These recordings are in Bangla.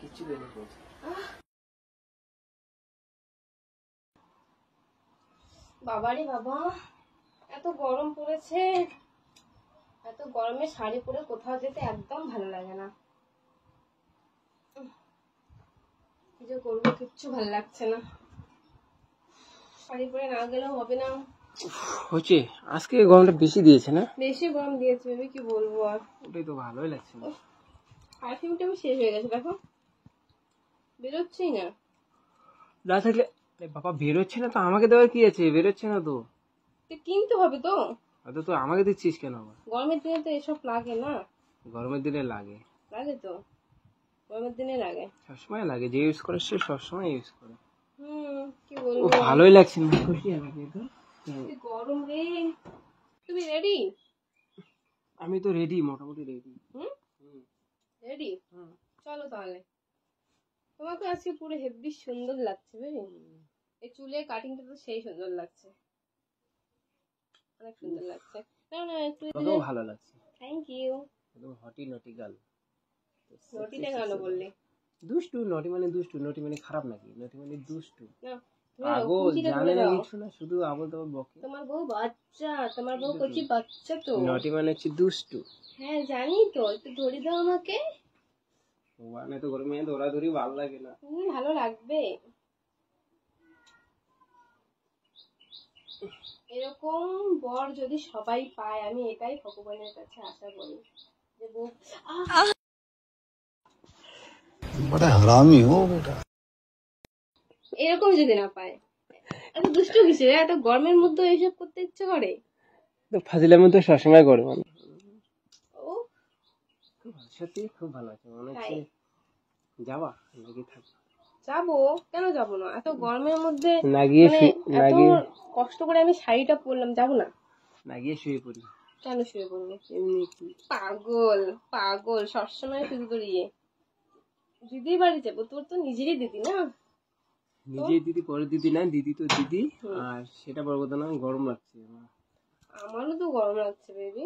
কিচ্ছু বেরিয়ে পড়ছে। বাবারে বাবা, এত গরম পড়েছে। এত গরমে শাড়ি পরে কোথাও যেতে একদম ভালো লাগে না। কি যে করবো, কিচ্ছু ভালো লাগছে না। শাড়ি পরে না গেলেও হবে না। হচ্ছে আজকে গরমটা বেশি দিয়েছে না? বেশি গরম দিয়েছে ভেবে কি বলবো আর। ওটাই তো ভালোই লাগছে না। পারফিউমটা শেষ হয়ে গেছে, দেখো বেরোচ্ছেই না। না থাকলে বাবা বেরোচ্ছে না তো আমাকে দেওয়ার কি আছে? বেরোচ্ছে না তো কিনতে হবে তো। হয়তো তো আমাকে দিচ্ছিস কেন আবার? গরমের দিনে তো এসব লাগে না। গরমের দিনে লাগে। লাগে তো, গরমের দিনে লাগে, সবসময় লাগে। যে ইউজ করে সে সবসময় ইউজ করে। কি বলবো, ভালোই লাগছে না। খুশি আমি তো। গরম রে। তুমি রেডি? আমি তো রেডি, মোটামুটি রেডি। রেডি, চলো তাহলে। তোমাকে আজকে পুরো হেভি সুন্দর লাগছে বুঝলি। এই চুলের কাটিংটা তো সেই সুন্দর লাগছে, অনেক সুন্দর লাগছে। না না একটু ভালো লাগছে। Thank you. একদম হটি নটি গার্ল। নটিটা কেন বললে? দুষ্টু। নটি মানে দুষ্টু, নটি মানে খারাপ নাকি? নটি মানে দুষ্টু। না পাগল, জানে না কিছু না, শুধু আবল তাবল বকে। তোমার বউ বাচ্চা, তোমার বউ কচি বাচ্চা তো। নটি মানে হচ্ছে দুষ্টু। হ্যাঁ জানি তো, একটু ধরে দাও আমাকে। মানে তো গরমে দৌড়াদৌড়ি ভালো লাগে না। ভালো লাগবে। এরকম বর যদি সবাই পায়, আমি এটাই ভগবানের কাছে আশা করি যে বউ बड़ा हरामी हो बेटा। এরকম যদি না পায়। এত দুষ্টু কিছু, এত গরমের মধ্যে এইসব করতে ইচ্ছে করে। তো ফাজিলের মধ্যে সবসময় করে মানে। ও সত্যি খুব ভালো আছে মনে হচ্ছে। যাবা নাকি থাকবা? যাবো, কেন যাবো না? এত গরমের মধ্যে না গিয়ে এত কষ্ট করে আমি শাড়িটা পরলাম, যাবো না? না গিয়ে শুয়ে পড়ি। কেন শুয়ে পড়বো? এমনি পাগল পাগল, সবসময় শুধু তোর দিদি বাড়ি যাবো। তোর তো নিজেরই দিদি না। নিজেই দিদি, পরে দিদি না, দিদি তো দিদি। আর সেটা বড় কথা না, গরম লাগছে। আমারও তো গরম লাগছে বেবি,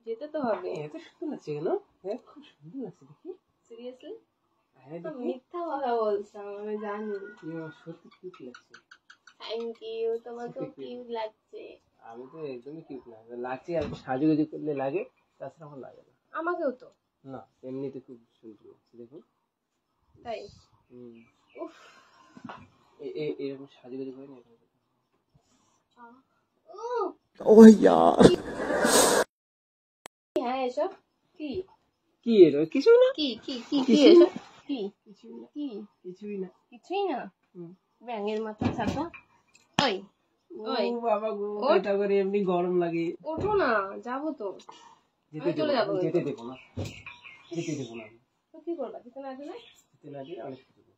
যেতে তো হবে। এত সুন্দর লাগছে কেন? হ্যাঁ খুব সুন্দর লাগছে দেখি। সিরিয়াসলি? হ্যাঁ মিথ্যা কথা বলছো, আমি জানি। সত্যি কিউট লাগছে। থ্যাংক ইউ, তোমাকেও কিউট লাগছে। আমি তো একদমই কিউট লাগছে। আর সাজুগুজু করলে লাগে, তাছাড়া আমার লাগে না। আমাকেও তো না, এমনিতে খুব সুন্দর লাগছে দেখুন। তাই? উফ, এরকম সাজুগুজু করে না। ओह यार, হ্যাঁ এসব কি? কি এটা? কিছু না। কি কি কি কি এসব? কি কিছুই না। কি? কিছুই না। কিছুই না। ব্যাঙের মাথা ছাতা। ওই ওই বাবা গো, এটা করে এমনি গরম লাগে। ওঠো না, যাবো তো। চলে যাবো। যেতে দেবো না, যেতে দেবো না। তো কি করবা? যেতে না দিলে? যেতে না দিয়ে অনেক কিছু করবো।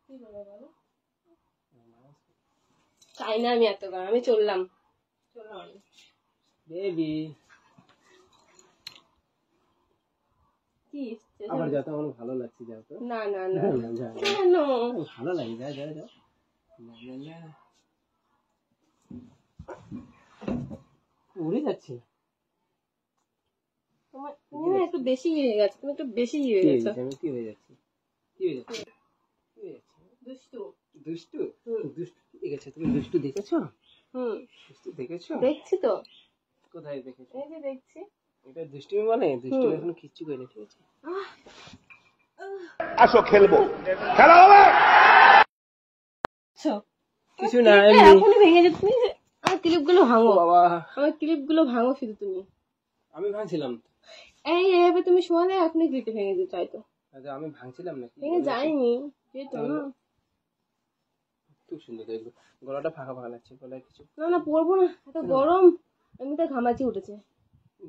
কি করবে বলো? চাই না আমি এত গরম, আমি চললাম আমি। বেবি কি আবার যাতে আমার ভালো লাগছে। যাও তো। না না না কেন? ভালো লাগে, যা যা যা। উড়ে যাচ্ছে। তুমি একটু বেশি হয়ে গেছে, তুমি একটু বেশি হয়ে গেছো। আমি কি হয়ে যাচ্ছে? কি হয়ে যাচ্ছে? দুষ্টু দুষ্টু দুষ্টু দেখেছো? তুমি দুষ্টু দেখেছো? দুষ্টু দেখেছো? দেখছি তো। কোথায় দেখেছো? এই যে দেখছি। এটা দুষ্টুমি মানে? দুষ্টুমি এখন কিচ্ছু করিনি, ঠিক আছে? আসো খেলবো, খেলা হবে। কিছু না, এখনই ভেঙে যাচ্ছে। তুমি আমার ক্লিপ গুলো ভাঙো বাবা। আমার ক্লিপ গুলো ভাঙো শুধু তুমি। আমি ভাঙছিলাম। এইভাবে তুমি শোয়ালে এখনই ক্লিপ ভেঙে দিতে চাইতো। আচ্ছা আমি ভাঙছিলাম নাকি? ভেঙে যায়নি যেতো না। খুব সুন্দর দেখলো। গলাটা ফাঁকা ফাঁকা লাগছে, গলায় কিছু না না পরবো না, এত গরম। এমনিতে ঘামাচি উঠেছে।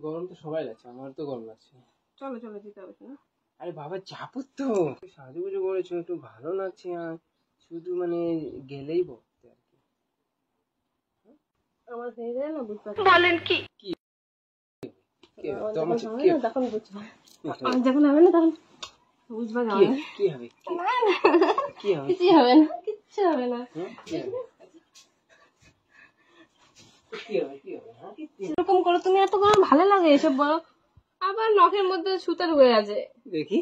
গরম তো সবাই লাগছে, আমার তো গরম লাগছে। চলো চলো যেতে হবে না। আরে বাবা যাবো তো। সাজুগুজু করেছো, একটু ভালো লাগছে। শুধু মানে গেলেই বলতে আর কি। আমার হয়ে গেলে না বুঝতে পারছি। বলেন কি? তখন বুঝবা। যখন হবে না তখন বুঝবা। কি হবে? কি হবে? কিছু হবে না, কিচ্ছু হবে না। এরকম করো তুমি, এত গরম ভালো লাগে এসব বলো। আবার নখের মধ্যে সুতা ঢুকে গেছে। দেখি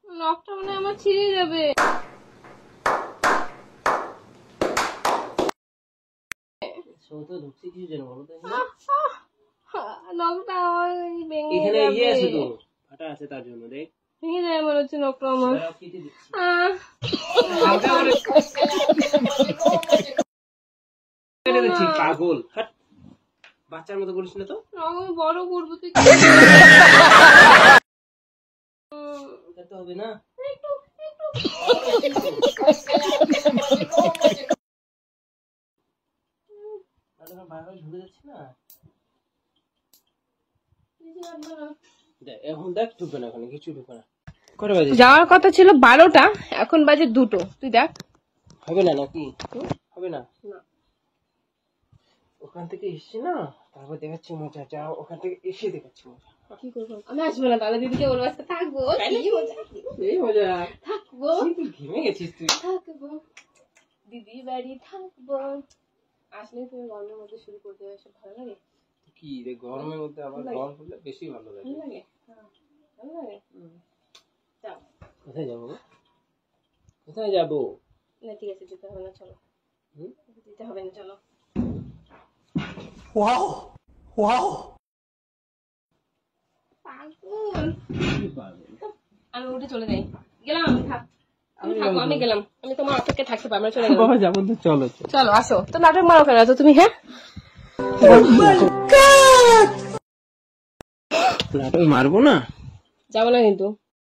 নখটা মানে আমার ছিঁড়ে যাবে। তো ঢুকছে কিছু যেন বলো তো। নখটা আমার ভেঙে এখানে যাবে। ইয়ে আছে তো, ফাটা আছে তার জন্য দেখ। ভেঙে যাবে মনে হচ্ছে নখটা আমার। দাঁড়াও, কেটে দিচ্ছি। কেটে দিচ্ছি, পাগল। হাট। বাচ্চার মতো করিস না তো। আমি বড় করবো তুই। তো হবে না। বারবার ঝুলে যাচ্ছে না। এখন দেখ, ঢুকবে না, ওখানে কিছু ঢুকবে না। কটা বাজে? যাওয়ার কথা ছিল 12টা, এখন বাজে 2টো। তুই দেখ। হবে না নাকি? হবে না। না। ওখান থেকে এসছি না, তারপর দেখাচ্ছি মজা। যাও, ওখান থেকে এসে দেখাচ্ছি মজা। কি করবো? আমি আসবো না, তাহলে দিদিকে ওর বাসায় থাকবো। কি মজা। এই মজা। থাকবো। তুই ঘেমে গেছিস তুই। থাকবো দিদি বাড়ি থাকবো। আসলে তুমি গরমের মধ্যে শুরু করতে এসব ভালো লাগে? কি রে, গরমের মধ্যে আবার গরম হলে বেশি ভালো লাগে। ভালো লাগে? হ্যাঁ, ভালো লাগে। যাও। কোথায় যাবো গো? কোথায় যাবো? না ঠিক আছে, যেতে হবে না, চলো। দিতে হবে না, চলো। वाओ वाओ পাগল। আমি উঠে চলে যাই। গেলাম আমি, থাক। তুমি থাকো, আমি গেলাম। আমি তোমার অপেক্ষায় থাকতে পারবো না, চলে গেলাম। বাবা যাবো তো, চলো। চলো আসো তো, নাটক মারো কেন তো তুমি? হ্যাঁ, নাটক মারবো না। যাবো না কিন্তু।